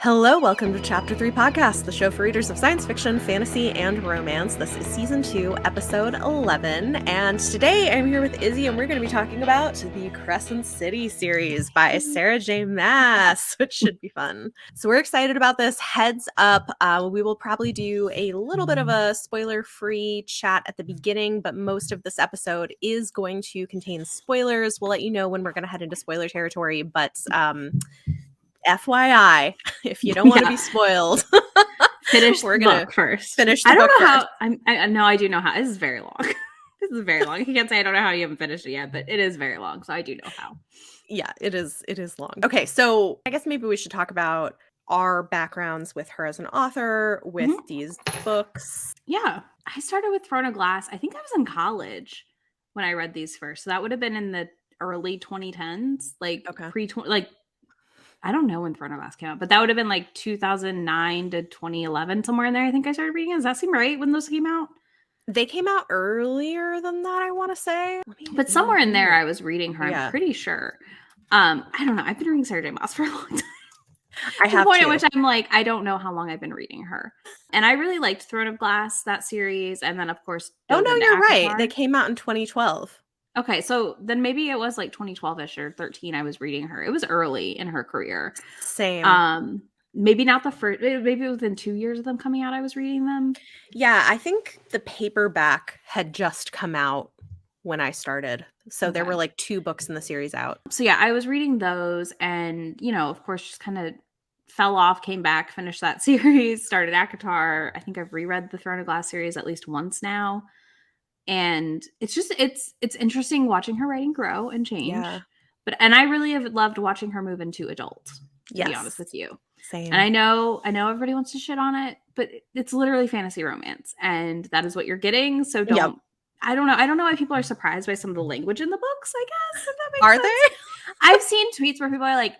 Hello, welcome to Chapter 3 Podcast, the show for readers of science fiction, fantasy, and romance. This is Season 2, Episode 11, and today I'm here with Izzy, and we're going to be talking about the Crescent City series by Sarah J Maas, which should be fun. So we're excited about this. Heads up, we will probably do a little bit of a spoiler-free chat at the beginning, but most of this episode is going to contain spoilers. We'll let you know when we're going to head into spoiler territory, but FYI, if you don't want to be spoiled, finish the book first. Finish the book first. I do know how. This is very long. This is very long. I can't say I don't know how you haven't finished it yet, but it is very long, so I do know how. Yeah, it is long. Okay, so I guess maybe we should talk about our backgrounds with her as an author, with these books. Yeah, I started with Throne of Glass. I think I was in college when I read these first, so that would have been in the early 2010s, I don't know when Throne of Glass came out, but that would have been like 2009 to 2011, somewhere in there. I think I started reading it. Does that seem right when those came out? They came out earlier than that, I want to say. But somewhere in there, I was reading her. I'm pretty sure. I don't know. I've been reading Sarah J Maas for a long time. I have to the point at which I'm like, I don't know how long I've been reading her. And I really liked Throne of Glass, that series. And then, of course, oh, no, you're right. They came out in 2012. Okay, so then maybe it was like 2012-ish or 13 I was reading her. It was early in her career. Same. Maybe not the first, maybe within 2 years of them coming out, I was reading them. Yeah, I think the paperback had just come out when I started. So there were like 2 books in the series out. So yeah, I was reading those and, you know, of course, just kind of fell off, came back, finished that series, started ACOTAR. I think I've reread the Throne of Glass series at least once now. And it's just, it's interesting watching her writing grow and change. Yeah. And I really have loved watching her move into adult, to be honest with you. Same. And I know everybody wants to shit on it, but it's literally fantasy romance. And that is what you're getting. So I don't know why people are surprised by some of the language in the books, I guess. If that makes sense. They? I've seen tweets where people are like,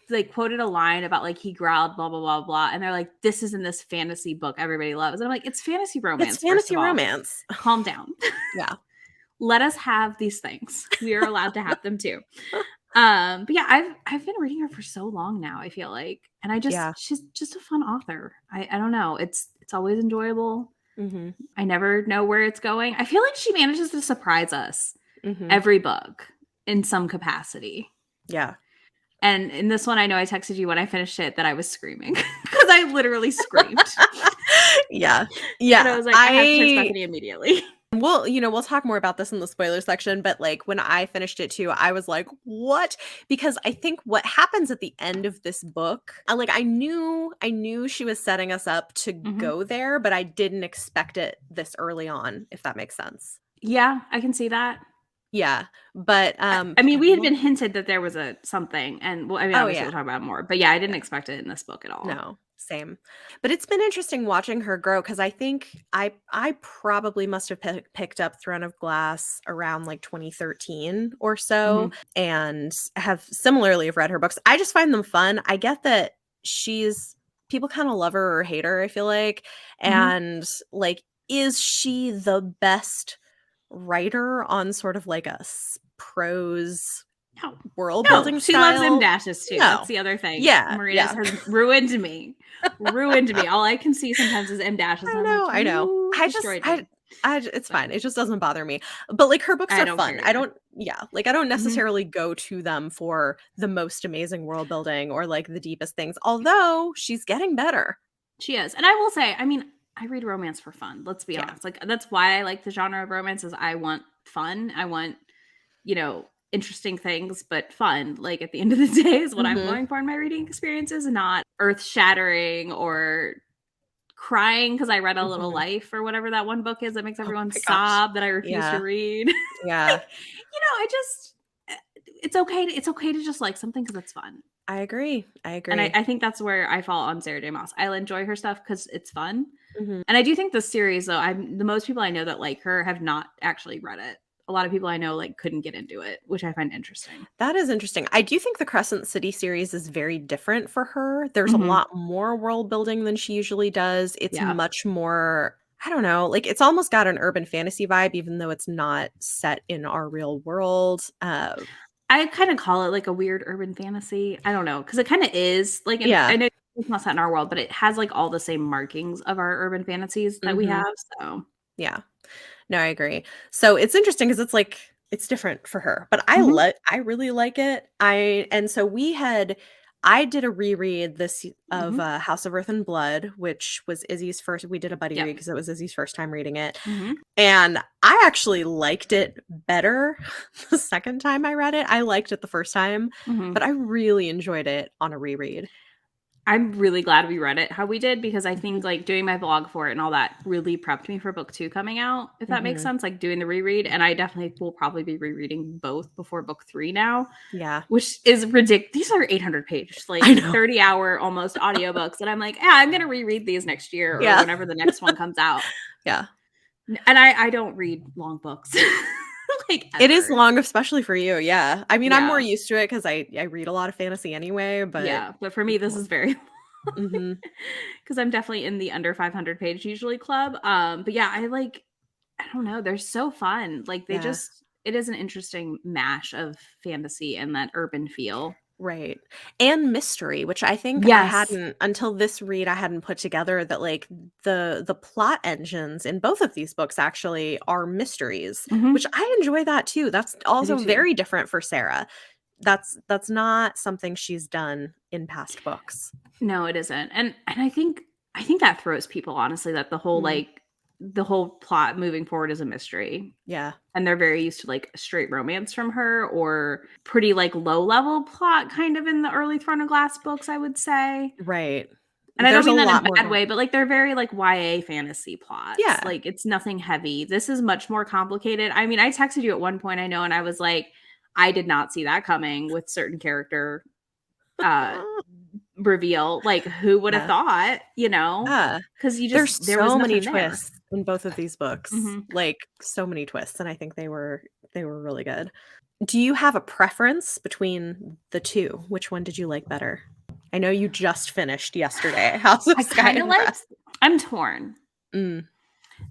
they quoted a line about like he growled blah blah blah blah, and they're like, this is in this fantasy book everybody loves. And I'm like, it's fantasy romance. It's fantasy romance. Calm down. Yeah. Let us have these things. We are allowed to have them too. But yeah, I've been reading her for so long now, I feel like. And she's just a fun author. I don't know. It's always enjoyable. Mm-hmm. I never know where it's going. I feel like she manages to surprise us every book in some capacity. Yeah. And in this one, I know I texted you when I finished it that I was screaming because I literally screamed. Yeah. And I was like, I have to text Bethany immediately. Well, we'll talk more about this in the spoiler section, but like when I finished it too, I was like, what? Because I think what happens at the end of this book, I knew she was setting us up to go there, but I didn't expect it this early on, if that makes sense. Yeah, I can see that. Yeah, but I mean, we had been hinted that there was something, and well, I mean, obviously we'll talk about it more, but yeah, I didn't expect it in this book at all. No, same. But it's been interesting watching her grow because I think I probably must have picked up Throne of Glass around like 2013 or so, and have similarly read her books. I just find them fun. I get that people kind of love her or hate her, I feel like, and like, is she the best writer on sort of like a prose world building she style? Loves M dashes too. That's the other thing. Marina's has ruined me. All I can see sometimes is M dashes. I know. It's fine. It just doesn't bother me. But like her books are fun. I don't necessarily go to them for the most amazing world building or like the deepest things, although she's getting better. She is. And I will say, I mean, I read romance for fun. Let's be honest. Like, that's why I like the genre of romance is I want fun. I want, interesting things, but fun. Like at the end of the day is what I'm going for in my reading experiences, not earth shattering or crying because I read A Little Life or whatever that one book is that makes everyone sob that I refuse to read. Yeah. It's okay to just like something because it's fun. I agree. And I think that's where I fall on Sarah J Maas. I'll enjoy her stuff because it's fun. And I do think this series, though, the most people I know that like her have not actually read it. A lot of people I know like couldn't get into it, which I find interesting. That is interesting. I do think the Crescent City series is very different for her. There's a lot more world building than she usually does. It's much more, I don't know, like it's almost got an urban fantasy vibe, even though it's not set in our real world. I kind of call it like a weird urban fantasy. I don't know, because it kind of is. Like, I know it's not set in our world, but it has like all the same markings of our urban fantasies that we have. So yeah. No, I agree. So it's interesting because it's like it's different for her, but Mhm. I really like it. I did a reread of Mhm. House of Earth and Blood, which was Izzy's first. We did a buddy read Yep. because it was Izzy's first time reading it, Mhm. and I actually liked it better the second time I read it. I liked it the first time, Mhm. but I really enjoyed it on a reread. I'm really glad we read it how we did because I Mhm, think like doing my vlog for it and all that really prepped me for book 2 coming out, if that makes mhm. sense. Like doing the reread, and I definitely will probably be rereading both before book 3 now, Yeah, which is ridiculous. These are 800-page, I like know. 30-hour almost audiobooks, and I'm like, yeah, I'm gonna reread these next year or Yeah, whenever the next one comes out. yeah. And I don't read long books, like It is ever. long, especially for you, yeah. I mean, I'm more Yeah, used to it because I read a lot of fantasy anyway, but yeah, but for me, it's this is long. very Mhm. because I'm definitely in the under 500 page usually club. But yeah, I don't know, they're so fun. Like Yeah, it is an interesting mash of fantasy and that urban feel. right. And mystery, which I think I Yes. hadn't until this read, I hadn't put together that, like, the plot engines in both of these books actually are mysteries, which Hmm. I enjoy that too. That's I do also too. very different for Sarah. That's not something she's done in past books. No, it isn't. And I think that throws people honestly that Mm, the whole plot moving forward is a mystery. yeah, And they're very used to like straight romance from her or pretty like low level plot kind of in the early Throne of Glass books, I would say. right. And I don't There's a mean that in lot a more bad going. way, but like they're very like YA fantasy plots. Yeah. Like it's nothing heavy. This is much more complicated. I mean, I texted you at one point, I know, and I was like, I did not see that coming with certain character uh reveal. Like who would have Yeah. thought, you know? Yeah. Because There's there was so many nothing there. twists in both of these books, Hmm. like, so many twists, and I think they were really good. Do you have a preference between the 2? Which one did you like better? I know you just finished yesterday, House of I Sky kind of and like, Breath. I'm torn. Mm,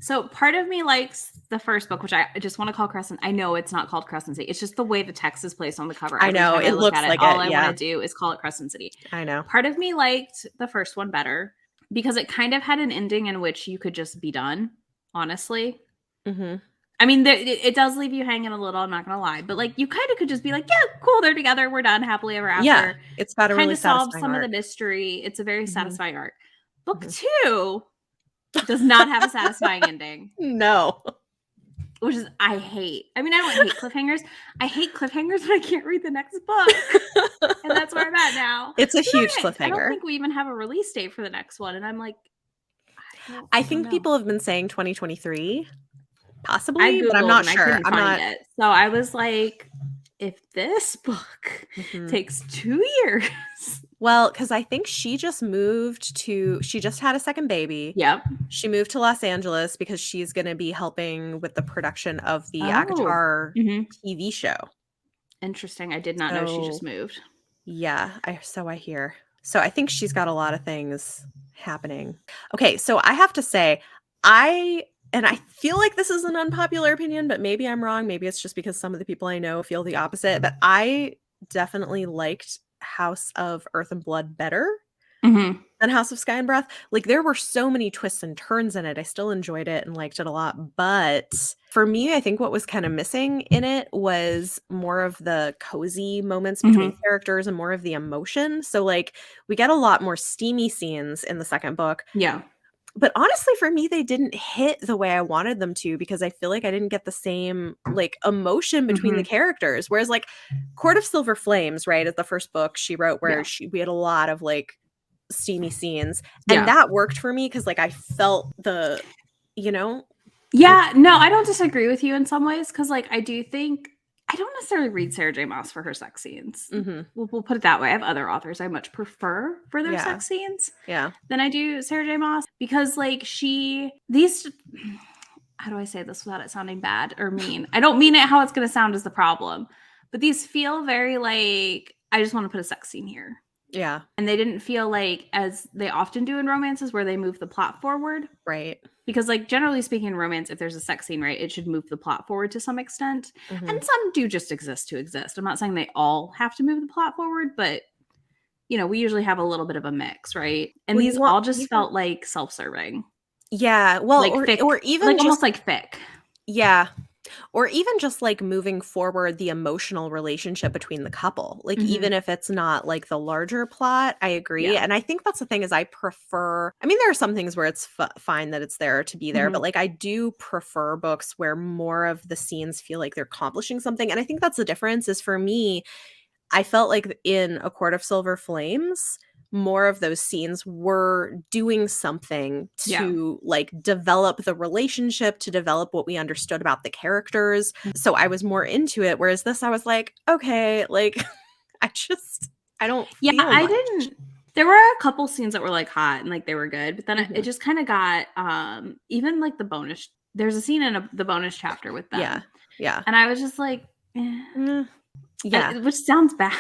So part of me likes the first book, which I just want to call Crescent. I know it's not called Crescent City. It's just the way the text is placed on the cover. I Every know, time I it look at looks it, like all it, I want to yeah, do is call it Crescent City. I know. Part of me liked the first one better because it kind of had an ending in which you could just be done, honestly. Mhm. I mean, it does leave you hanging a little, I'm not going to lie, but like you kind of could just be like, yeah, cool, they're together, we're done, happily ever Yeah, after. it's got a Kind really of solves satisfying some of the arc. mystery. It's a very Mhm, satisfying arc. Book mhm. 2 does not have a satisfying ending. No. Which is I hate. I mean, I don't hate cliffhangers. I hate cliffhangers, but I can't read the next book. And that's where I'm at now. It's a huge I don't cliffhanger. think we even have a release date for the next one. And I'm like, I I don't think know. people have been saying 2023, I possibly, but I'm Googled not and I sure. couldn't I'm find not. it. So I was like, if this book Mhm. takes 2 years. Well, because I think she just had a second baby. Yep. She moved to Los Angeles because she's gonna be helping with the production of the Oh. ACOTAR Hmm. TV show. Interesting. I did not know she just So, moved. yeah, I hear. So I think she's got a lot of things happening. Okay, so I have to say, I feel like this is an unpopular opinion, but maybe I'm wrong. Maybe it's just because some of the people I know feel the opposite, but I definitely liked House of Earth and Blood better Hmm. than House of Sky and Breath. Like, there were so many twists and turns in it. I still enjoyed it and liked it a lot, but for me, I think what was kind of missing in it was more of the cozy moments between Hmm. characters and more of the emotion. So, like, we get a lot more steamy scenes in the second book, Yeah. but honestly, for me, they didn't hit the way I wanted them to because I feel like I didn't get the same, like, emotion between the Hmm. characters. Whereas, like, Court of Silver Flames, right, is the first book she wrote where Yeah. we had a lot of, like, steamy scenes, and Yeah. that worked for me because, like, I felt the, you know, I Yeah, no, I don't disagree with you in some ways because, like, I do think I don't necessarily read Sarah J Maas for her sex scenes. Mhm. We'll put it that way. I have other authors I much prefer for their Yeah, sex scenes yeah. than I do Sarah J Maas because, like, these. How do I say this without it sounding bad or mean? I don't mean it how it's going to sound is the problem, but these feel very like I just want to put a sex scene here. Yeah, And they didn't feel like as they often do in romances where they move the plot forward. right. Because, like, generally speaking, in romance, if there's a sex scene, right, it should move the plot forward to some extent. Mhm. And some do just exist to exist. I'm not saying they all have to move the plot forward, but we usually have a little bit of a mix, right? And Well, these all just felt like self-serving. Yeah. Well, Like fic, or even like just almost like fic. yeah. Or even just like moving forward the emotional relationship between the couple. Like Mhm. even if it's not like the larger plot, I agree. Yeah. And I think that's the thing is I prefer I mean there are some things where it's fine that it's there to be there, but Mhm. like I do prefer books where more of the scenes feel like they're accomplishing something. And I think that's the difference is for me I felt like in A Court of Silver Flames, more of those scenes were doing something Yeah. to like develop the relationship, to develop what we understood about the characters. So I was more into it. Whereas this, I was like, okay, like I don't Yeah, feel I much. didn't there were a couple scenes that were, like, hot and, like, they were good, but then it Mhm. just kinda got, even, like, there's a scene in the bonus chapter with Yeah. them, Yeah. and I was just like, "Eh," Mm, yeah. which sounds bad.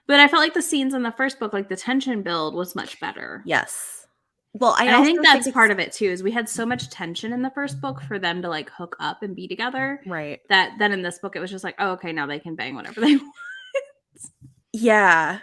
But I felt like the scenes in the first book, like, the tension build was much better, Yes. Well, I and I also think think that's it's part of it too, is we had so much tension in the first book for them to, like, hook up and be together, right. that then in this book, it was just like, "Oh, okay, now they can bang whenever they want." Yeah.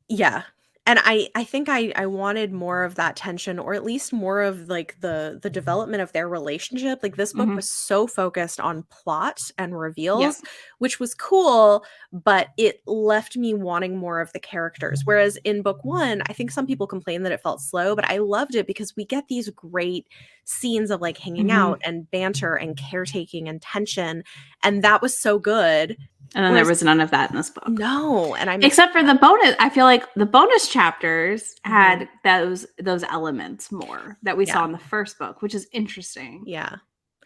Yeah. And I think I wanted more of that tension or at least more of like the development of their relationship. Like this book Mhm. was so focused on plot and Yep. reveals, which was cool, but it left me wanting more of the characters. Whereas in book 1, I think some people complain that it felt slow, but I loved it because we get these great scenes of like hanging Mhm. out and banter and caretaking and tension, and that was so good. And then there Whereas was none of that in this book. no, and I missed Except for the bonus, I feel like the bonus chapters Mhm. had those elements more that we Yeah. saw in the first book, which is interesting Yeah.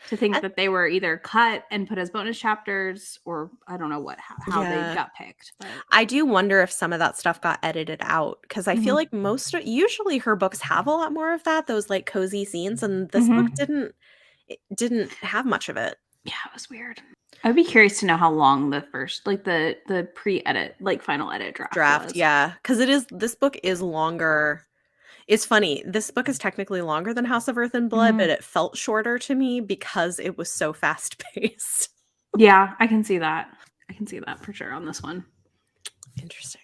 to think And that they were either cut and put as bonus chapters, or I don't know how they yeah. got picked, but I do wonder if some of that stuff got edited out because I feel Mhm. like usually her books have a lot more of that, those, like, cozy scenes, and this book Mhm. didn't have much of it. Yeah, it was weird. I'd be curious to know how long the first, like, the pre-edit, like, final edit draft Draft, was. yeah, because it is this book is longer. It's funny, this book is technically longer than House of Earth and Blood, but Mhm. it felt shorter to me because it was so fast-paced. Yeah, I can see that. I can see that for sure on this one. Interesting.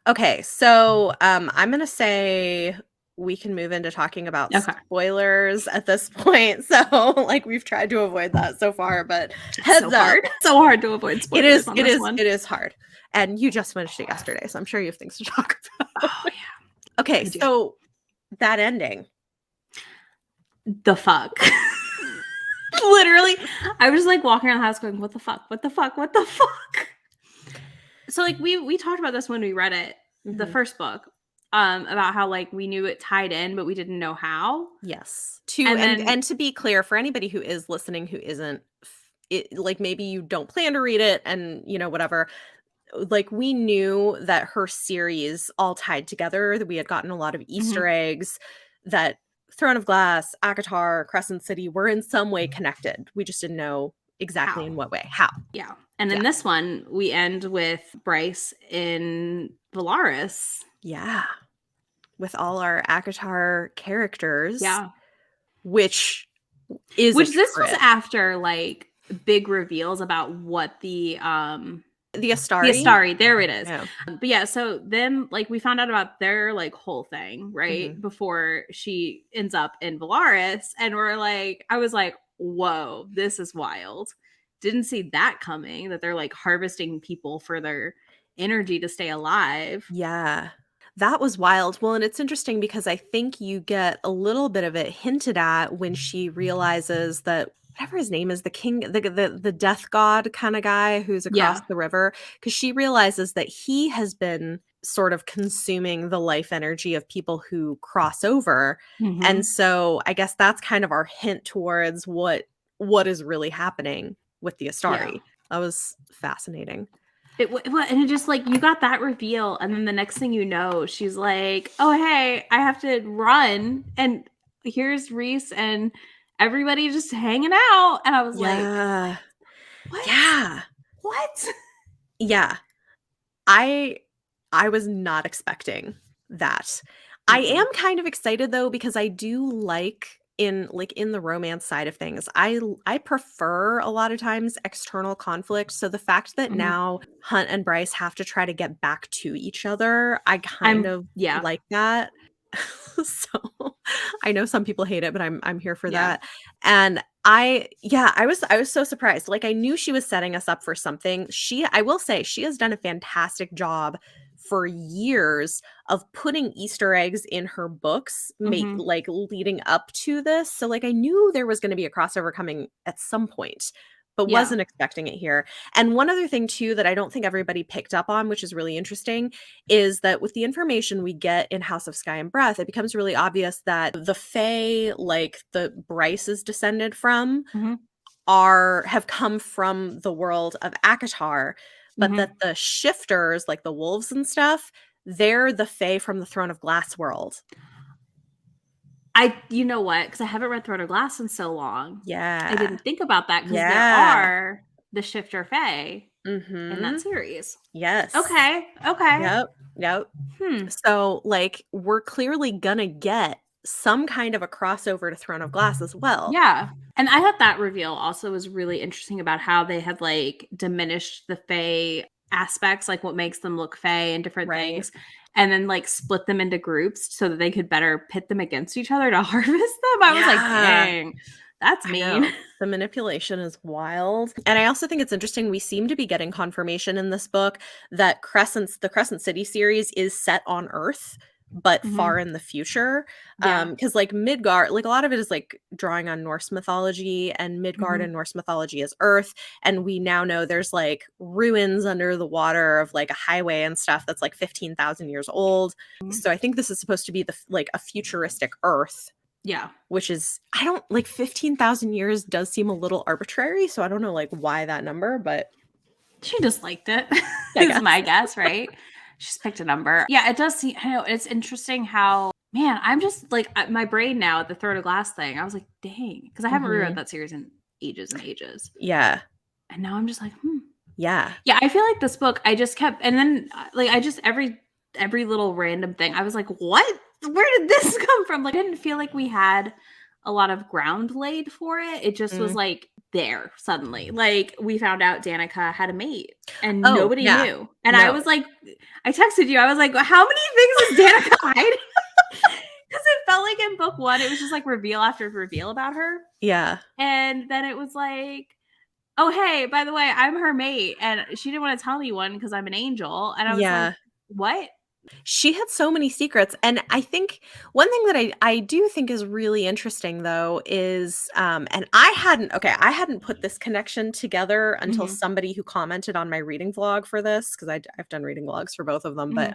Okay, so I'm gonna say we can move into talking about Okay. spoilers at this point. So, like, we've tried to avoid that so far, but It's so heads up, hard. So hard to avoid it spoilers is, on it this is, one. it is hard. And you just finished it yesterday, so I'm sure you have things to talk about. Oh, yeah. Okay, I do. so that ending. The fuck? Literally, I was, like, walking around the house going, "What the fuck? What the fuck? What the fuck?" So, like, we talked about this when we read it, the Mhm. first book, about how, like, we knew it tied in, but we didn't know how, Yes. To and then and to be clear, for anybody who is listening who isn't like maybe you don't plan to read it and whatever, like we knew that her series all tied together, that we had gotten a lot of Mhm. Easter eggs, that Throne of Glass, Akatar, Crescent City were in some way connected. We just didn't know exactly How? in what way. How? Yeah, and in Yeah. this one, we end with Bryce in Valaris. Yeah. With all our Akatar characters, Yeah. which is a Which this was trip. after, like, big reveals about what The the Astari? Astari, there it is. Yeah. But yeah, so then, like, we found out about their, like, whole thing, Mhm. right? Before she ends up in Valaris, and we're like, I was like, "Whoa, this is wild." Didn't see that coming, that they're, like, harvesting people for their energy to stay alive. Yeah. That was wild. Well, and it's interesting because I think you get a little bit of it hinted at when she realizes that whatever his name is, the king, the death god kind of guy who's across Yeah. the river, because she realizes that he has been sort of consuming the life energy of people who cross over. And Mhm. so I guess that's kind of our hint towards what is really happening with the Yeah. Astari. That was fascinating. And it just, like, you got that reveal, and then the next thing you know, she's like, "Oh, hey, I have to run, and here's Reese and everybody just hanging out," and I was like, Yeah. "What? Yeah. What?" Yeah. I I was not expecting that. I am Mm-mm. kind of excited though because I do like in the romance side of things, I prefer a lot of times external conflict. So the fact that now Hunt and Bryce have to try to get back to each other, I kind of like that. So I know some people hate it, but I'm here for that. And I was so surprised. Like, I knew she was setting us up for something. I will say, she has done a fantastic job for years of putting Easter eggs in her books, like leading up to this. So like, I knew there was going to be a crossover coming at some point, but wasn't expecting it here. And one other thing too that I don't think everybody picked up on, which is really interesting, is that with the information we get in House of Sky and Breath, it becomes really obvious that the Fae, like the Bryce is descended from, have come from the world of Akatar, but that the shifters, like the wolves and stuff, they're the Fae from the Throne of Glass world. You know what? Because I haven't read Throne of Glass in so long. Yeah. I didn't think about that because there are the shifter Fae in that series. Yes. Okay. Yep. So like, we're clearly gonna get some kind of a crossover to Throne of Glass as well. Yeah. And I thought that reveal also was really interesting about how they had like diminished the Fae aspects, like what makes them look Fae and different things, and then like split them into groups so that they could better pit them against each other to harvest them. I was like, dang, that's mean. The manipulation is wild. And I also think it's interesting, we seem to be getting confirmation in this book that the Crescent City series is set on Earth, but far in the future. Because like Midgard, like a lot of it is like drawing on Norse mythology, and Midgard and Norse mythology is Earth. And we now know there's like ruins under the water of like a highway and stuff that's like 15,000 years old. So I think this is supposed to be like a futuristic Earth. Yeah. Which is, I don't, like 15,000 years does seem a little arbitrary. So I don't know like why that number, but. She just liked it. Is my guess, right? She's picked a number. Yeah, it does seem, I know, it's interesting how, man, I'm just like, my brain now at the Throne of Glass thing, I was like, dang, because I haven't reread that series in ages and ages. Yeah. And now I'm just like, Yeah. Yeah, I feel like this book, I just kept, and then like, I just, every little random thing, I was like, what? Where did this come from? Like, I didn't feel like we had a lot of ground laid for it. It just was like there suddenly. Like, we found out Danica had a mate and nobody knew. And I was like, I texted you, I was like, how many things is Danica hiding? Because it felt like in book one, it was just like reveal after reveal about her. Yeah. And then it was like, oh, hey, by the way, I'm her mate. And she didn't want to tell anyone because I'm an angel. And I was like, what? She had so many secrets. And I think one thing that I do think is really interesting, though, is, and I hadn't put this connection together until somebody who commented on my reading vlog for this, because I've done reading vlogs for both of them, but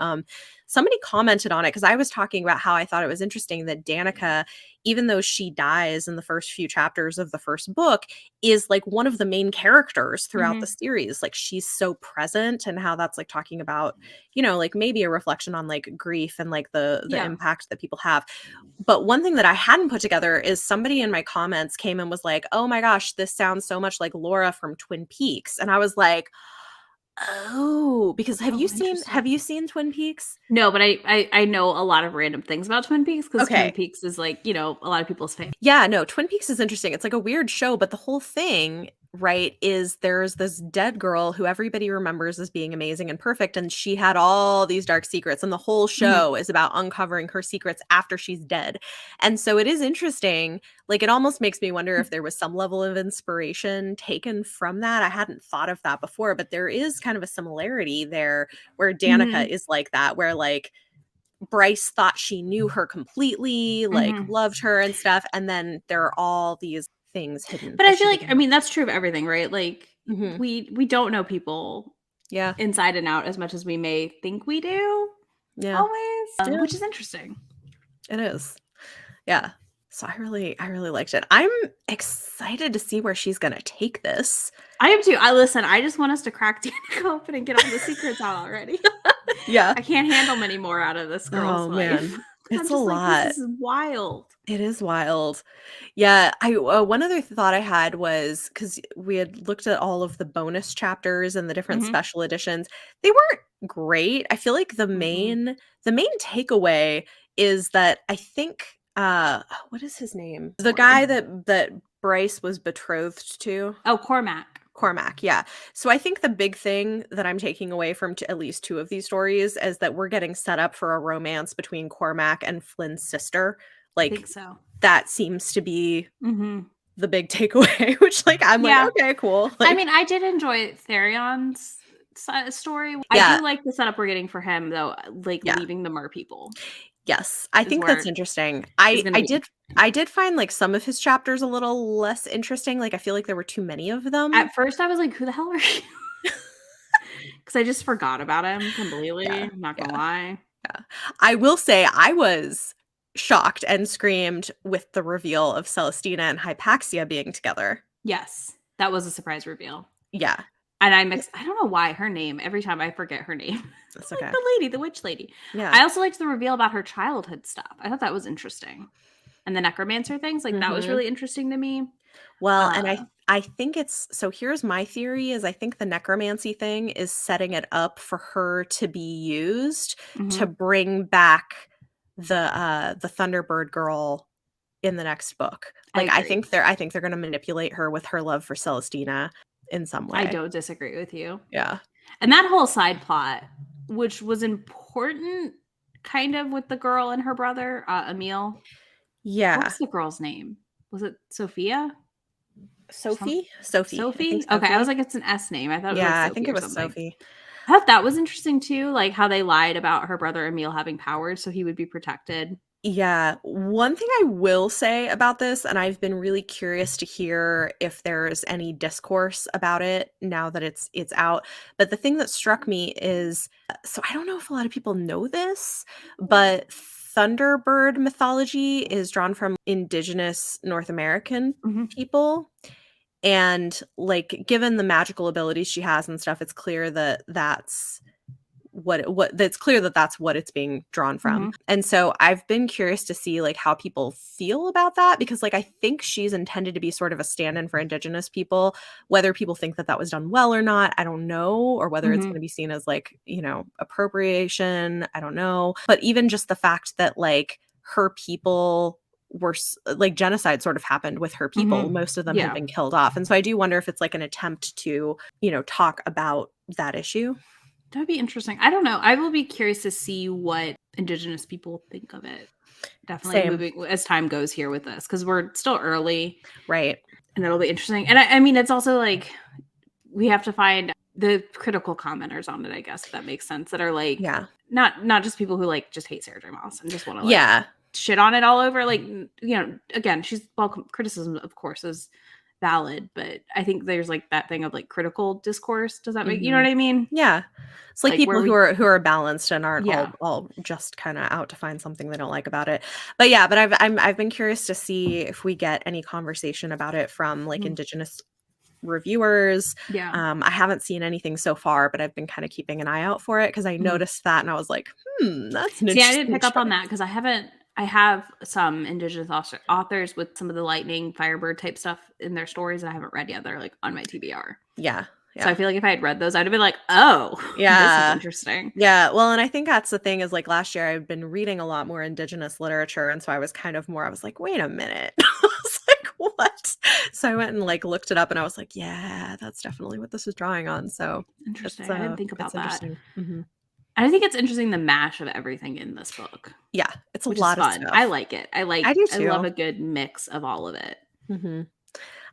somebody commented on it because I was talking about how I thought it was interesting that Danica, even though she dies in the first few chapters of the first book, is like one of the main characters throughout the series. Like, she's so present, and how that's like talking about, you know, like maybe a reflection on like grief and like the impact that people have. But one thing that I hadn't put together is somebody in my comments came and was like, oh my gosh, this sounds so much like Laura from Twin Peaks. And I was like, oh, because have you seen Twin Peaks? No, but I know a lot of random things about Twin Peaks because Twin Peaks is like, you know, a lot of people's favorite. Yeah, no, Twin Peaks is interesting. It's like a weird show, but the whole thing, right, is there's this dead girl who everybody remembers as being amazing and perfect, and she had all these dark secrets, and the whole show is about uncovering her secrets after she's dead. And so it is interesting. Like, it almost makes me wonder if there was some level of inspiration taken from that. I hadn't thought of that before, but there is kind of a similarity there where Danica is like that, where like Bryce thought she knew her completely, like loved her and stuff, and then there are all these things hidden. But I feel like, I mean, that's true of everything, right? Like, we don't know people inside and out as much as we may think we do. Always, which is interesting. It is. Yeah. So I really liked it. I'm excited to see where she's gonna take this. I am too. Listen, I just want us to crack Danica open and get all the secrets out already. Yeah. I can't handle many more out of this girl's life. Man. It's a lot. This is wild. It is wild. Yeah. One other thought I had was, because we had looked at all of the bonus chapters and the different special editions. They weren't great. I feel like the main takeaway is that I think what is his name? The guy that Bryce was betrothed to. Oh, Cormac. Yeah. So I think the big thing that I'm taking away from at least two of these stories is that we're getting set up for a romance between Cormac and Flynn's sister. I think so. That seems to be the big takeaway, which I'm like, okay, cool. I mean, I did enjoy Therion's story. I do like the setup we're getting for him, though, leaving the mer people. Yes, I think that's interesting. I did find some of his chapters a little less interesting. I feel like there were too many of them. At first, I was like, "Who the hell are you?" Because I just forgot about him completely. Yeah, I'm not gonna lie. Yeah, I will say I was shocked and screamed with the reveal of Celestina and Hypaxia being together. Yes, that was a surprise reveal. Yeah. And I don't know why her name, every time I forget her name. That's okay. The witch lady. Yeah. I also liked the reveal about her childhood stuff. I thought that was interesting. And the necromancer things, that was really interesting to me. Well, and I think so here's my theory is I think the necromancy thing is setting it up for her to be used to bring back the Thunderbird girl in the next book. I think they're going to manipulate her with her love for Celestina in some way. I don't disagree with you. Yeah. And that whole side plot, which was important kind of with the girl and her brother, Emil. Yeah. What's the girl's name? Was it Sophia? Sophie? Sophie? Okay, I was like, it's an S name. I thought it was Sophie. I think it was Sophie. I thought that was interesting too, how they lied about her brother Emil having powers so he would be protected. Yeah. One thing I will say about this, and I've been really curious to hear if there's any discourse about it now that it's out, but the thing that struck me is, so I don't know if a lot of people know this, but Thunderbird mythology is drawn from indigenous North American people. And given the magical abilities she has and stuff, it's clear that that's what it's being drawn from. And so I've been curious to see how people feel about that, because I think she's intended to be sort of a stand-in for indigenous people. Whether people think that was done well or not, I don't know, or whether it's going to be seen as appropriation, I don't know. But even just the fact that her people were genocide sort of happened with her people. Most of them had been killed off. And so I do wonder if it's an attempt to, talk about that issue. That would be interesting. I don't know. I will be curious to see what indigenous people think of it. Definitely moving as time goes here with this, because we're still early. Right. And it'll be interesting. And I mean, it's also we have to find the critical commenters on it, I guess, if that makes sense, that are not just people who just hate Sarah J Maas and just want to shit on it all over. Again, criticism, of course, is valid, but I think there's that thing of critical discourse. Does that make you know what I mean? Yeah, it's people who are balanced and aren't all just kind of out to find something they don't like about it. But I've been curious to see if we get any conversation about it from indigenous reviewers. I haven't seen anything so far, but I've been kind of keeping an eye out for it because I noticed that and I was like, that's an interesting I didn't pick up on that because I have some indigenous authors with some of the lightning firebird type stuff in their stories that I haven't read yet. They're on my TBR. Yeah. So I feel if I had read those, I'd have been oh, this is interesting. Yeah. Well, and I think that's the thing is last year I've been reading a lot more indigenous literature. And so I was wait a minute. I was what? So I went and looked it up and I was yeah, that's definitely what this is drawing on. So interesting. I didn't think about that. Mm-hmm. I think it's interesting the mash of everything in this book. Yeah, it's a lot of fun. stuff. I like it. I do too. I love a good mix of all of it.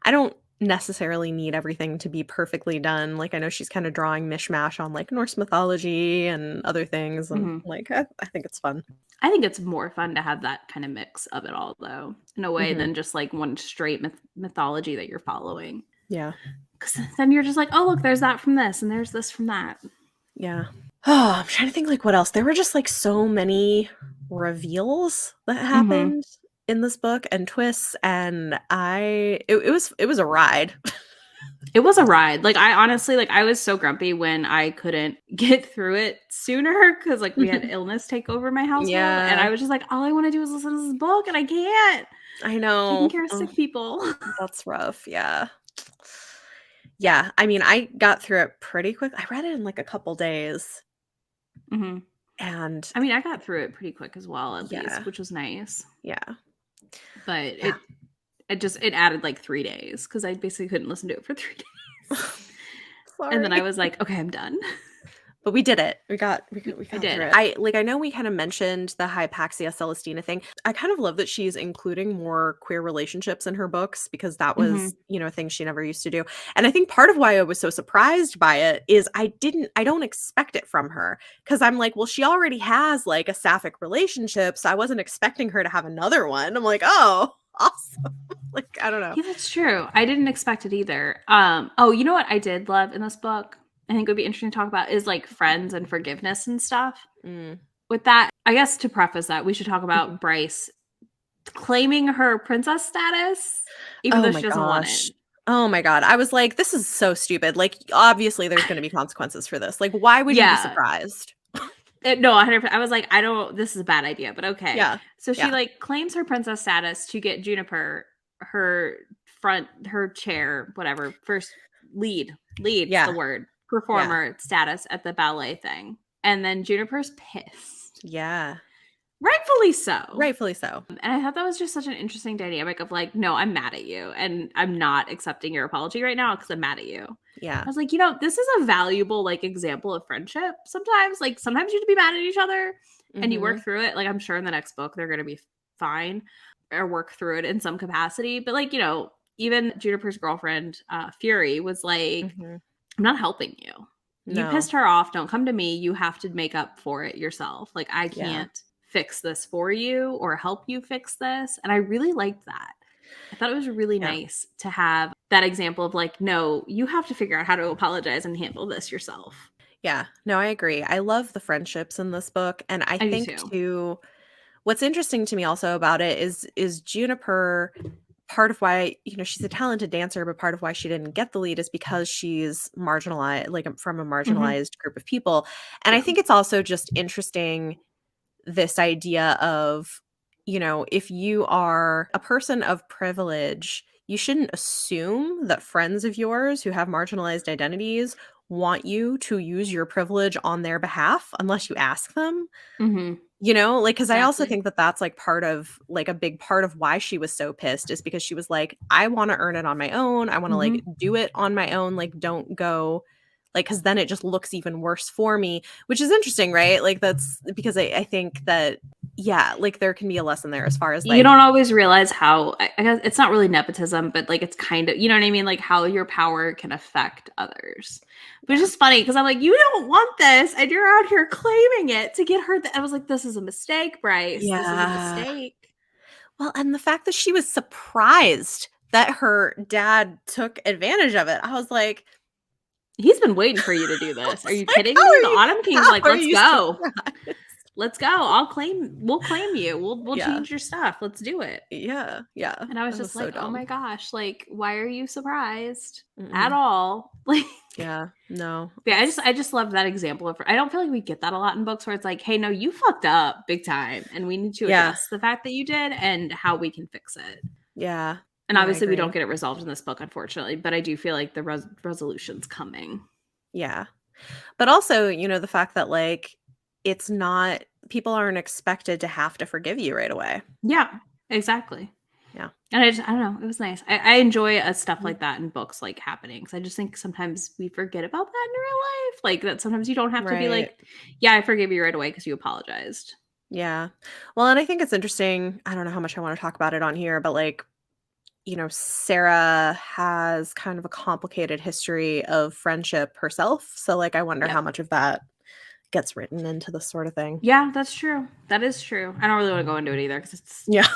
I don't necessarily need everything to be perfectly done. I know she's kind of drawing mishmash on Norse mythology and other things, and I think it's fun. I think it's more fun to have that kind of mix of it all, though, in a way than just one straight mythology that you're following. Yeah, because then you're just oh, look, there's that from this, and there's this from that. Yeah. Oh, I'm trying to think what else. There were just so many reveals that happened in this book and twists, and it was a ride. It was a ride. I honestly I was so grumpy when I couldn't get through it sooner because we had illness take over my household, and I was just all I want to do is listen to this book, and I can't. I know. Taking care of sick people. That's rough. Yeah. Yeah. I mean, I got through it pretty quick. I read it in a couple days. And I mean, I got through it pretty quick as well, at least, which was nice. Yeah. but Yeah. it added like 3 days because I basically couldn't listen to it for 3 days. Sorry. And then I was like, okay, I'm done. But we did it. We got I through did. it. I know we kind of mentioned the Hypaxia Celestina thing. I kind of love that she's including more queer relationships in her books because that Mhm. was, a thing she never used to do. And I think part of why I was so surprised by it is I don't expect it from her because I'm like, well, she already has like a sapphic relationship, so I wasn't expecting her to have another one. I'm like, oh, awesome. Like, I don't know. Yeah, that's true. I didn't expect it either. Oh, you know what I did love in this book? I think it would be interesting to talk about is like friends and forgiveness and stuff. Mm. With that, I guess to preface that, we should talk Mhm. about Bryce claiming her princess status, even Oh though my she doesn't want gosh. it. Oh my god. I was like, this is so stupid. Like, obviously there's gonna be consequences for this. Like, why would you be Yeah. surprised? No, 100%. I was like, I don't, this is a bad idea, but okay. Yeah. So she Yeah. like claims her princess status to get Juniper her her chair, whatever, first lead's the Yeah. word, Yeah. performer status at the ballet thing. And then Juniper's pissed. Yeah. Rightfully so. Rightfully so. And I thought that was just such an interesting dynamic of like, no, I'm mad at you and I'm not accepting your apology right now because I'm mad at you. Yeah. I was like, this is a valuable like example of friendship sometimes. Like sometimes you have to be mad at each other and you work Mhm. through it. Like I'm sure in the next book they're gonna be fine or work through it in some capacity. But like, even Juniper's girlfriend, Fury, was like, Mhm. I'm not helping you. You No. pissed her off. Don't come to me. You have to make up for it yourself. Like I Yeah. can't fix this for you or help you fix this. And I really liked that. I thought it was really Yeah. nice to have that example of like, no, you have to figure out how to apologize and handle this yourself. Yeah. No, I agree. I love the friendships in this book, and I I do think too. too what's interesting to me also about it is Juniper part of why, she's a talented dancer, but part of why she didn't get the lead is because she's marginalized, like from a Hmm. marginalized group of people. And I Yeah. think it's also just interesting this idea of, if you are a person of privilege, you shouldn't assume that friends of yours who have marginalized identities want you to use your privilege on their behalf unless you ask them. Hmm. Like, because I also Exactly. think that that's like part of like a big part of why she was so pissed is because she was like, I want to earn it on my own. I want to like Hmm. do it on my own. Like, don't go, like, because then it just looks even worse for me, which is interesting, right? Like, that's because I think that, yeah, like there can be a lesson there as far as You like, don't always realize how, I guess it's not really nepotism, but like it's kind of, you know what I mean? Like how your power can affect others. But it's yeah, just funny because I'm like, you don't want this and you're out here claiming it to get her. I was like, this is a mistake, Bryce. This is a yeah. mistake. Well, and the fact that she was surprised that her dad took advantage of it, I was like, He's been waiting for you to do I this. Are was you like, kidding me? The Autumn King's how like, are let's you go. surprised? Let's go. We'll claim you. We'll Yeah. change your stuff. Let's do it. Yeah, yeah. And I was That was just so like, oh my dumb. gosh, like, why are you surprised at Mm-mm. all? Like, Yeah, no, yeah, it's I just love that example of. I don't feel like we get that a lot in books where it's like, hey, no, you fucked up big time, and we need to yeah, address the fact that you did and how we can fix it. yeah. And No, I obviously, we don't agree. get it resolved in this book, unfortunately. But I do feel like the resolution's coming. Yeah. But also, the fact that like it's not people aren't expected to have to forgive you right away. Yeah, exactly. Yeah. And I don't know, it was nice. I enjoy stuff Mhm. like that in books, like happening, because I just think sometimes we forget about that in real life. Like that sometimes you don't have to be Right. like, yeah, I forgive you right away because you apologized. Yeah. Well, and I think it's interesting. I don't know how much I want to talk about it on here, but like, Sarah has kind of a complicated history of friendship herself. So like I wonder how Yep. much of that gets written into this sort of thing. Yeah, that's true. That is true. I don't really want to go into it either because Yeah.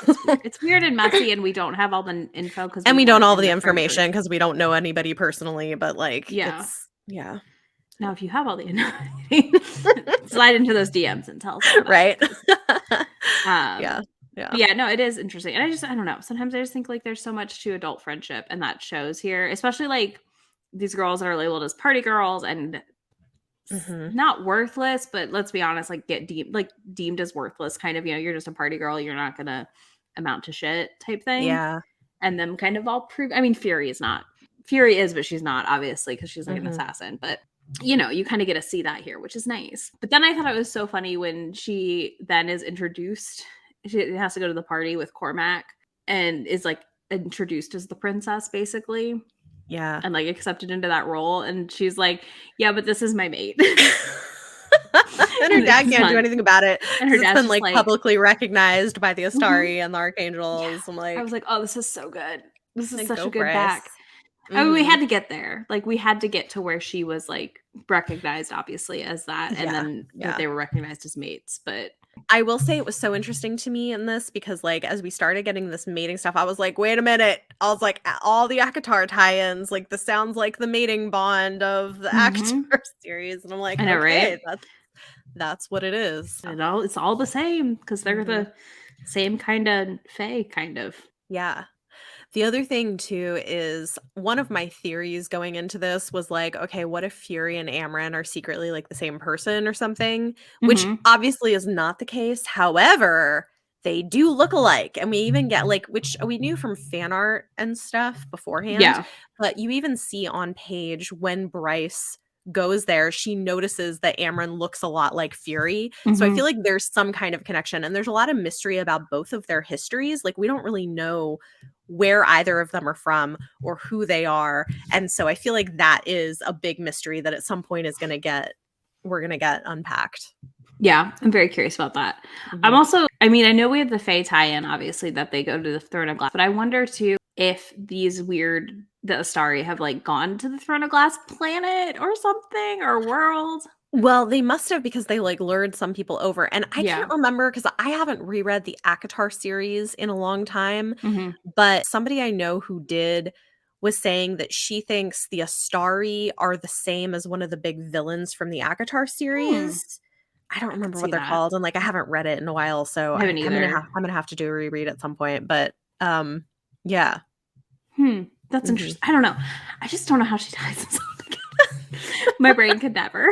it's weird and messy, and we don't have all the info because And we we don't weren't all in the the friend group. information because we don't know anybody personally, but like Yeah. it's yeah. Now, if you have all the info, slide into those DMs and tell us all about Right? it. Yeah. But Yeah. yeah, no, it is interesting. And I don't know. Sometimes I just think like there's so much to adult friendship and that shows here, especially like these girls that are labeled as party girls and Mhm. not worthless, but let's be honest, like get deemed as worthless kind of, you're just a party girl, you're not gonna amount to shit type thing. Yeah. And them kind of all prove, I mean, Fury is not. Fury is, but she's not, obviously, because she's like an Mhm. assassin. But you kind of get to see that here, which is nice. But then I thought it was so funny when she then is introduced. She has to go to the party with Cormac, and is like introduced as the princess basically. Yeah. And like accepted into that role. And she's like, yeah, but this is my mate. And her dad can't do anything about it And her because it's dad's been just like publicly recognized by the Astari and the Archangels. Yeah. I'm like, I was like, oh, this is so good. This is like, such go a good Bryce. back. I mean, we had to get there. Like, we had to get to where she was like recognized, obviously, as that, and then that they were recognized as mates. But I will say it was so interesting to me in this because, like, as we started getting this mating stuff, I was like, wait a minute. I was like, all the ACOTAR tie-ins, like, this sounds like the mating bond of the ACOTAR series. And I'm like, I know, okay, right? that's what it is. It's all the same because they're the same kind of fae, kind of. Yeah. The other thing too is one of my theories going into this was like, okay, what if Fury and Amren are secretly like the same person or something? Which obviously is not the case. However, they do look alike. And we even get like, which we knew from fan art and stuff beforehand. Yeah. But you even see on page when Bryce goes there, she notices that Amren looks a lot like Fury. So I feel like there's some kind of connection. And there's a lot of mystery about both of their histories. Like we don't really know where either of them are from or who they are. And so I feel like that is a big mystery that at some point is we're going to get unpacked. Yeah, I'm very curious about that. I'm also, I mean, I know we have the Fae tie-in, obviously, that they go to the Throne of Glass, but I wonder too if these the Astari have like gone to the Throne of Glass planet or something or world. Well, they must have because they like lured some people over. And I can't remember because I haven't reread the ACOTAR series in a long time. But somebody I know who did was saying that she thinks the Astari are the same as one of the big villains from the ACOTAR series. I don't remember what they're called. And like I haven't read it in a while. So I'm gonna have to do a reread at some point. But yeah. That's interesting. I don't know. I just don't know how she ties this all together. My brain could never.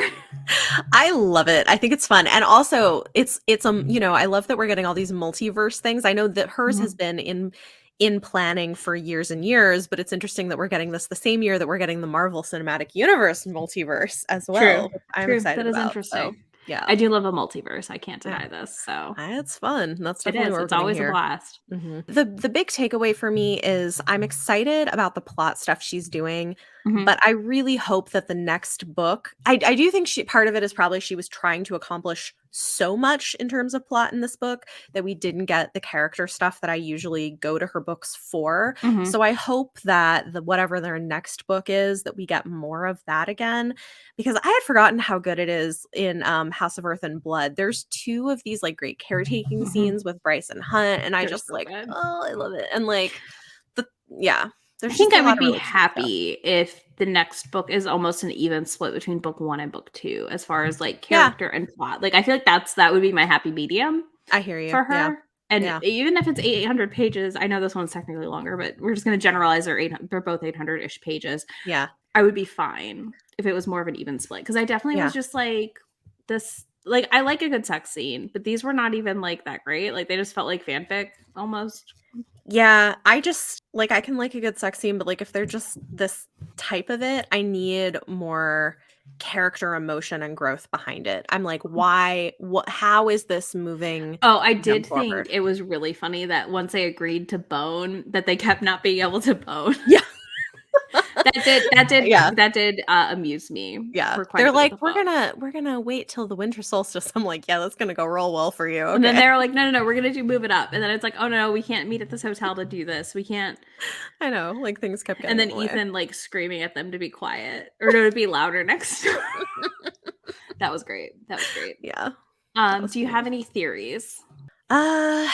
I love it. I think it's fun. And also it's you know, I love that we're getting all these multiverse things. I know that hers has been in planning for years and years, but it's interesting that we're getting this the same year that we're getting the Marvel Cinematic Universe multiverse as well. True. I'm excited that is about. Interesting. So, yeah. I do love a multiverse. I can't deny this. So it's fun. That's definitely what it's always here. A blast. The big takeaway for me is I'm excited about the plot stuff she's doing, but I really hope that the next book, I do think part of it is probably she was trying to accomplish so much in terms of plot in this book that we didn't get the character stuff that I usually go to her books for. So I hope that whatever their next book is, that we get more of that again, because I had forgotten how good it is in House of Earth and Blood. There's two of these like great caretaking scenes with Bryce and Hunt, and I just like, oh, I love it. And like, I think I would be happy if the next book is almost an even split between book 1 and book 2 as far as like character and plot. Like I feel like that would be my happy medium. I hear you. For her. And even if it's 800 pages, I know this one's technically longer, but we're just going to generalize they're both 800-ish pages. Yeah. I would be fine if it was more of an even split. Because I definitely was just like this, like I like a good sex scene, but these were not even like that great. Like they just felt like fanfic almost. Yeah, I just like I can like a good sex scene, but like if they're just this type of it, I need more character emotion and growth behind it. I'm like, why? How is this moving? Oh, I did think it was really funny that once they agreed to bone, that they kept not being able to bone. Yeah. that did amuse me. Yeah, they're like, we're gonna wait till the winter solstice. I'm like, yeah, that's gonna go real well for you. Okay. And then they're like, no, we're gonna move it up. And then it's like, oh no, we can't meet at this hotel to do this. We can't. I know, like things kept getting. And then Ethan like screaming at them to be quiet or to be louder next door. That was great. Yeah. Do you have any theories? Do I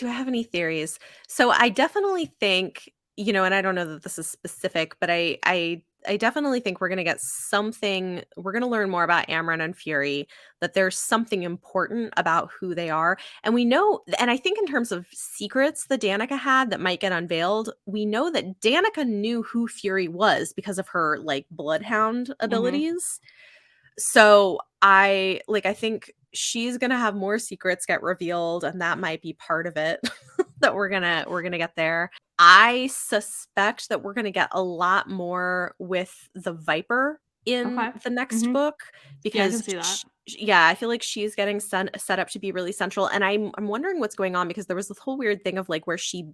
have any theories? So I definitely think, you know, and I don't know that this is specific, but I definitely think we're going to get something. We're going to learn more about Amren and Fury, that there's something important about who they are. And we know, and I think in terms of secrets that Danica had that might get unveiled, we know that Danica knew who Fury was because of her like bloodhound abilities. So I think she's going to have more secrets get revealed, and that might be part of it that we're going to get there. I suspect that we're going to get a lot more with the Viper in the next book, because I feel like she's getting set up to be really central. And I'm wondering what's going on, because there was this whole weird thing of like where she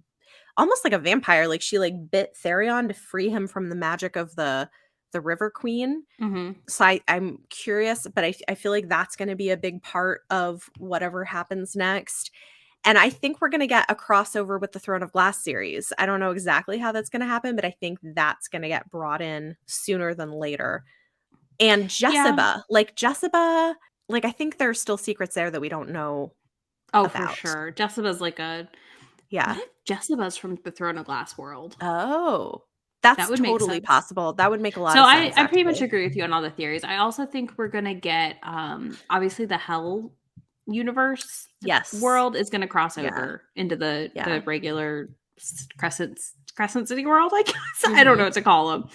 almost like a vampire. Like she like bit Therion to free him from the magic of the River Queen. Mm-hmm. So I'm curious, but I feel like that's going to be a big part of whatever happens next. And I think we're going to get a crossover with the Throne of Glass series. I don't know exactly how that's going to happen, but I think that's going to get brought in sooner than later. And Yeah. Jessica, like I think there's still secrets there that we don't know Oh, for about. sure. Jessica's like what Yeah. if Jessica's from the Throne of Glass world? Oh, That that's would make totally sense. possible. That would make a lot So of I sense, pretty much actually. agree with you on all the theories. I also think we're gonna get obviously the Hell universe Yes. world is gonna cross Yeah. over into Yeah. the regular Crescent City world, I guess. I don't know Mhm. what to call them.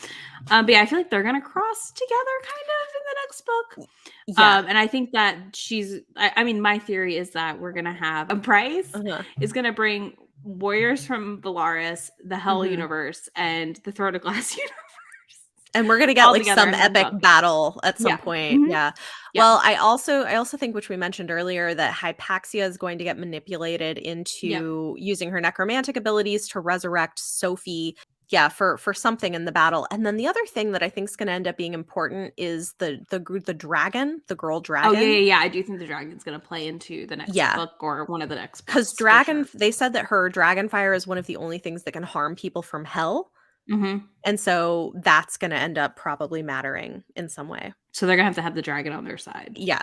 But yeah, I feel like they're gonna cross together kind of in the next book. Yeah. And I think that I mean, my theory is that we're gonna have a Price Uh-huh. is gonna bring warriors from Valaris, the Hell Mhm. universe, and the Throne of Glass universe And we're gonna get all like together some in one epic book. battle at some Yeah. point. Mhm. Yeah. Yeah. Well, I also think, which we mentioned earlier, that Hypaxia is going to get manipulated Yep. into using her necromantic abilities to resurrect Sophie. Yeah, for something in the battle. And then the other thing that I think is going to end up being important is the dragon, the girl Oh, yeah, yeah, dragon. yeah. I do think the dragon's gonna play into the next Yeah, book or one of the next because books for sure. they said that her dragon fire is one of the only things that can harm people from hell. Mhm. And so that's going to end up probably mattering in some way. So they're gonna have to have the dragon on their side, Yeah.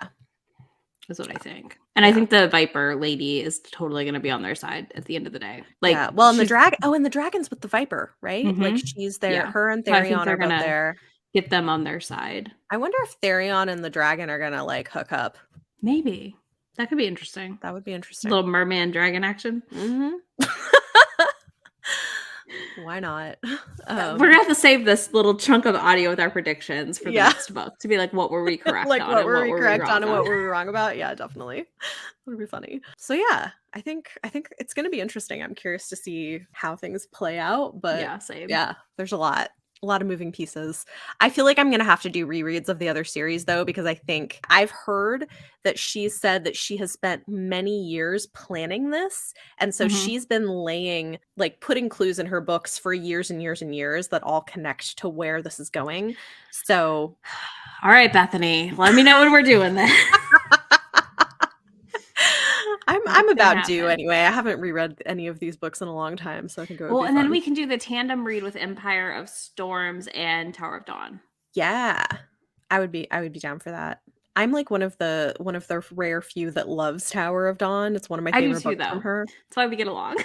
is what I think. And I Yeah. think the Viper lady is totally gonna be on their side at the end of the day. Like, Yeah. Well, and she's the dragon's with the Viper, right? Like mhm. she's there. Yeah. Her and So I think Therion they're are both gonna there. get them on their side. I wonder if Therion and the dragon are gonna like hook up. Maybe. That could be interesting. That would be interesting. Little merman dragon action. Hmm. Why not? We're gonna have to save this little chunk of audio with our predictions for the Yeah. next book to be like, what were we correct Like on what and were what we were we correct on wrong and on? what were we wrong about? Yeah, definitely. That would be funny. So yeah, I think it's gonna be interesting. I'm curious to see how things play out, but Yeah, same. yeah, there's a lot of moving pieces. I feel like I'm gonna have to do rereads of the other series though, because I think I've heard that she said that she has spent many years planning this. And so Mhm. she's been putting clues in her books for years and years and years that all connect to where this is going. So All right, Bethany, let me know when we're doing that. I'm It's gonna about due happen. anyway. I haven't reread any of these books in a long time, so I think it would Well, be and then fun. we can do the tandem read with Empire of Storms and Tower of Dawn. Yeah. I would be down for that. I'm like one of the rare few that loves Tower of Dawn. It's one of my I do favorite too, books from though. her. That's why we get along.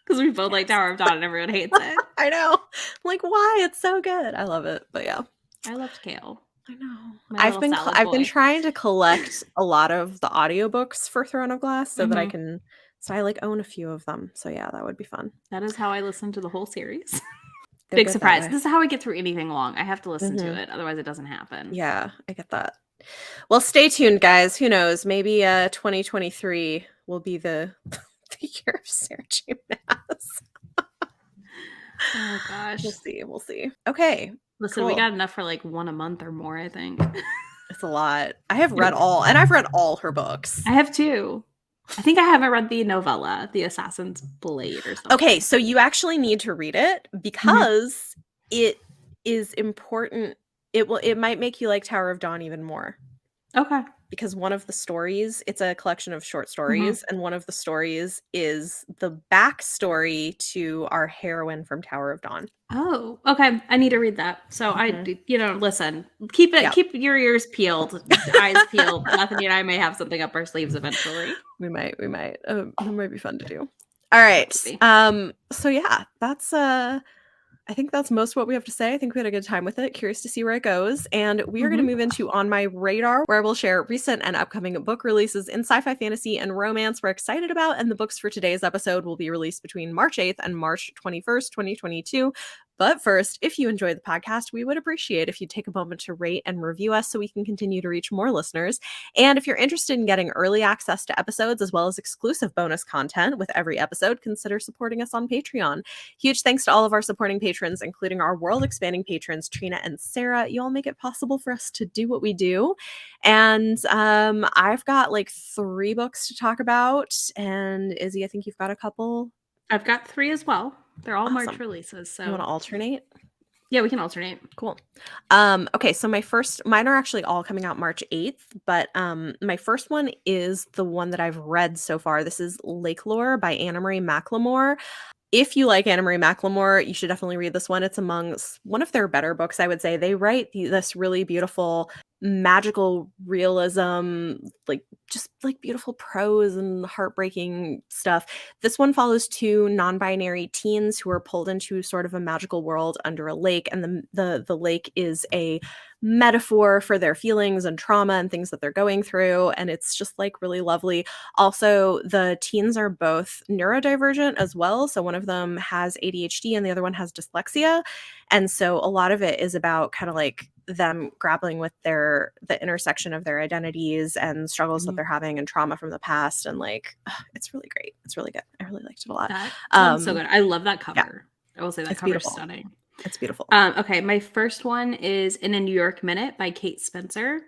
Because we both like Yes. Tower of Dawn and everyone hates it. I know. Like why? It's so good. I love it. But yeah. I loved Kale. I know. My I've little been salad I've been boy. trying to collect a lot of the audiobooks for Throne of Glass so that I Mhm. can so I like own a few of them. So yeah, that would be fun. That is how I listen to the whole series. They're Big good that surprise. way. This is how I get through anything long. I have to listen to Mhm. it. Otherwise, it doesn't happen. Yeah, I get that. Well, stay tuned, guys. Who knows? Maybe 2023 will be the the year of Sarah J Maas. Oh, gosh. We'll see. We'll see. Okay, Listen, we cool. got enough for like one a month or more, I think. It's a lot. I've read all her books. I have two. I think I haven't read the novella, The Assassin's Blade or something. Okay, so you actually need to read it because it is important. It might make you like Tower of Dawn even more. Okay. Because one of the stories, it's a collection of short stories, and one of the stories is the backstory to our heroine from Tower of Dawn. Oh, okay. I need to read that. So Mhm. listen, keep Yep. keep your ears peeled, eyes peeled. Bethany and I may have something up our sleeves eventually. We might. That might be fun to do. All right. Maybe. So yeah, that's I think that's most of what we have to say. I think we had a good time with it. Curious to see where it goes. And we are going to move into On My Radar, where I will share recent and upcoming book releases in sci-fi, fantasy, and romance we're excited about. And the books for today's episode will be released between March 8th and March 21st, 2022. But first, if you enjoy the podcast, we would appreciate if you take a moment to rate and review us so we can continue to reach more listeners. And if you're interested in getting early access to episodes as well as exclusive bonus content with every episode, consider supporting us on Patreon. Huge thanks to all of our supporting patrons, including our world-expanding patrons, Trina and Sarah. You all make it possible for us to do what we do. And I've got like 3 books to talk about. And Izzy, I think you've got a couple I've got 3 as well. They're all March Awesome. releases. So You want to alternate? Yeah, we can alternate. Cool. Okay, so mine are actually all coming out March 8th, but my first one is the one that I've read so far. This is Lake Lore by Anna Marie McLemore. If you like Anna Marie McLemore, you should definitely read this one. It's one of their better books, I would say. They write this really beautiful magical realism, like just like beautiful prose and heartbreaking stuff. This one follows 2 non-binary teens who are pulled into sort of a magical world under a lake, and the lake is a metaphor for their feelings and trauma and things that they're going through, and it's just like really lovely. Also, the teens are both neurodivergent as well. So one of them has ADHD and the other one has dyslexia. And so a lot of it is about kind of like them grappling with the intersection of their identities and struggles that they're having and trauma from the past. And like, it's really great. It's really good. I really liked it a lot. That sounds so good. I love that cover. Yeah. I will say that It's cover is beautiful. stunning. It's beautiful. Okay, my first one is In a New York Minute by Kate Spencer.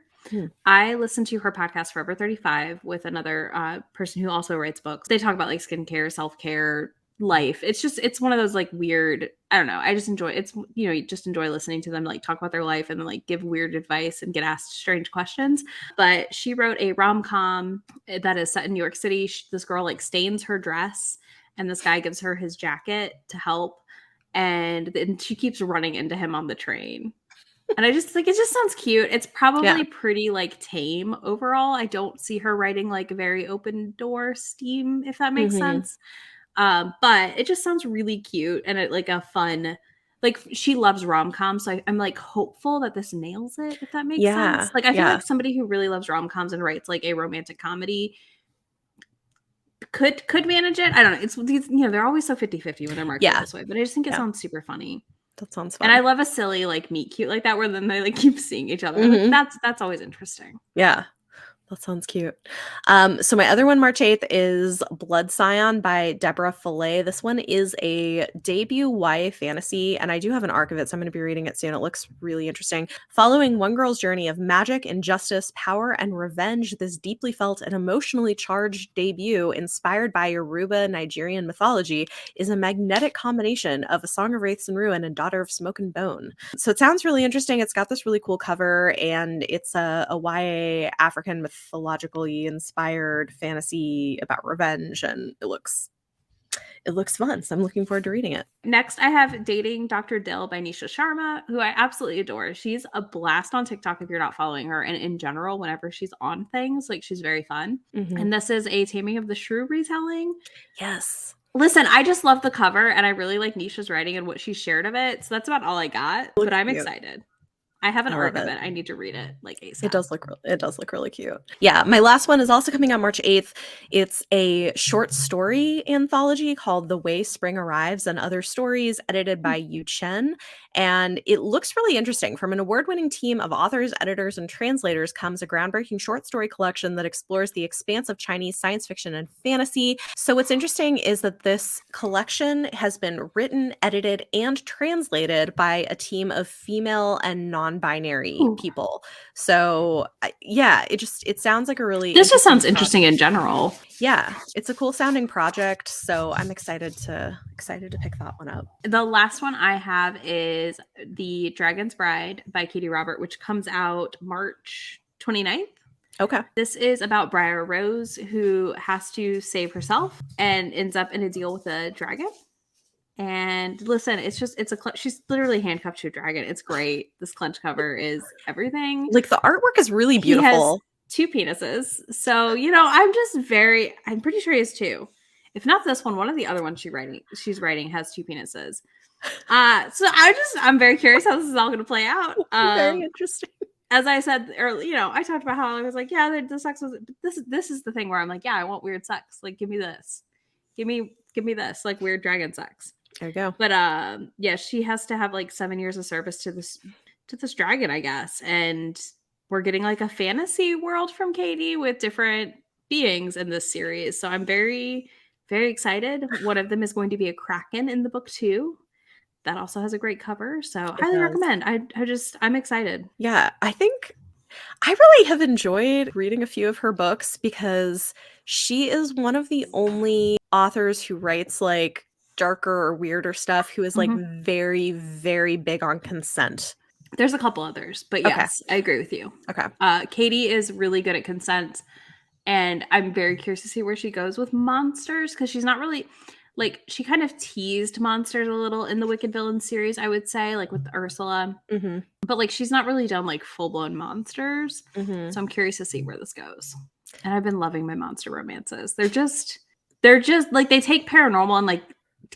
I listened to her podcast Forever 35 with another person who also writes books. They talk about like skincare, self-care, life. It's one of those like weird, I don't know. I just enjoy it's, you just enjoy listening to them like talk about their life and then like give weird advice and get asked strange questions. But she wrote a rom-com that is set in New York City. This girl like stains her dress and this guy gives her his jacket to help. And then she keeps running into him on the train. And I just like, it just sounds cute. It's probably pretty like tame overall. I don't see her writing like a very open door steam, if that makes sense. But it just sounds really cute and it like a fun, like she loves rom-coms. So I'm like hopeful that this nails it, if that makes sense. Like I feel like somebody who really loves rom-coms and writes like a romantic comedy could manage it. I don't know. It's they're always so 50-50 when they're marketed this way, but I just think it sounds super funny. That sounds fun. And I love a silly like meet cute like that where then they like keep seeing each other. Like, that's always interesting. Yeah. That sounds cute. So my other one, March 8th, is Blood Scion by Deborah Fillet. This one is a debut YA fantasy, and I do have an arc of it, so I'm going to be reading it soon. It looks really interesting. Following one girl's journey of magic, injustice, power, and revenge, this deeply felt and emotionally charged debut, inspired by Yoruba Nigerian mythology, is a magnetic combination of A Song of Wraiths and Ruin and Daughter of Smoke and Bone. So it sounds really interesting. It's got this really cool cover, and it's a YA African mythologically inspired fantasy about revenge, and it looks fun, so I'm looking forward to reading it. Next, I have Dating Dr. Dill by Nisha Sharma, who I absolutely adore. She's a blast on TikTok if you're not following her, and in general, whenever she's on things, like she's very fun. And this is a Taming of the Shrew retelling. Yes. Listen, I just love the cover, and I really like Nisha's writing and what she shared of it, so that's about all I got, but I'm excited. I have an arc of it. I need to read it like ASAP. It does look really cute. Yeah, my last one is also coming out March 8th. It's a short story anthology called The Way Spring Arrives and Other Stories, edited by Yu Chen. And it looks really interesting. From an award-winning team of authors, editors, and translators comes a groundbreaking short story collection that explores the expanse of Chinese science fiction and fantasy. So what's interesting is that this collection has been written, edited, and translated by a team of female and non-binary people. So yeah, it sounds like a really this just sounds interesting in general. Yeah, it's a cool sounding project, so I'm excited to pick that one up. The last one I have is The Dragon's Bride by Katie Robert, which comes out March 29th. Okay. This is about Briar Rose, who has to save herself and ends up in a deal with a dragon. And listen, she's literally handcuffed to a dragon. It's great. This clench cover is everything. Like the artwork is really beautiful. He has 2 penises. So, I'm pretty sure he has 2. If not this one of the other ones she's writing has 2 penises. So I'm very curious how this is all going to play out. Very interesting. As I said earlier, I talked about how I was like, yeah, the sex was this is the thing where I'm like, yeah, I want weird sex. Like, give me this. Give me this, like weird dragon sex. There you go. But yeah, she has to have like 7 years of service to this dragon, I guess. And we're getting like a fantasy world from Katie with different beings in this series. So I'm very, very excited. One of them is going to be a kraken in the book too. That also has a great cover. So highly recommend. I'm excited. Yeah, I think I really have enjoyed reading a few of her books because she is one of the only authors who writes like darker or weirder stuff who is like Mhm. very, very big on consent. There's a couple others, but Okay. yes, I agree with you. Okay. Katie is really good at consent, and I'm very curious to see where she goes with monsters, because she's not really like, she kind of teased monsters a little in the Wicked Villain series, I would say, like with Ursula. Mm-hmm. But like, she's not really done like full-blown monsters. Mm-hmm. So I'm curious to see where this goes. And I've been loving my monster romances. They're just like, they take paranormal and like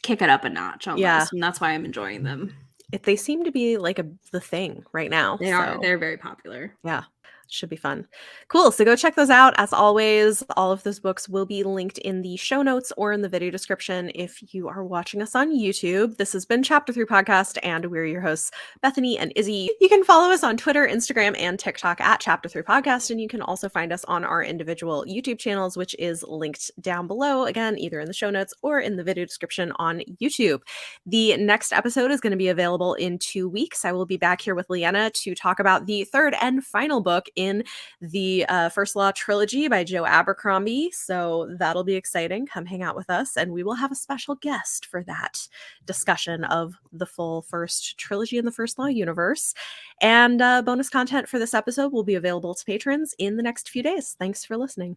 kick it up a notch almost. Yeah. And that's why I'm enjoying them. They seem to be like the thing right now. They are. They're very popular. Yeah. Should be fun. Cool. So go check those out. As always, all of those books will be linked in the show notes or in the video description if you are watching us on YouTube. This has been Chapter 3 Podcast, and we're your hosts, Bethany and Izzy. You can follow us on Twitter, Instagram, and TikTok at Chapter 3 Podcast, and you can also find us on our individual YouTube channels, which is linked down below, again, either in the show notes or in the video description on YouTube. The next episode is going to be available in 2 weeks. I will be back here with Leanna to talk about the third and final book in the First Law trilogy by Joe Abercrombie. So that'll be exciting. Come hang out with us, and we will have a special guest for that discussion of the full first trilogy in the First Law universe. And bonus content for this episode will be available to patrons in the next few days. Thanks for listening.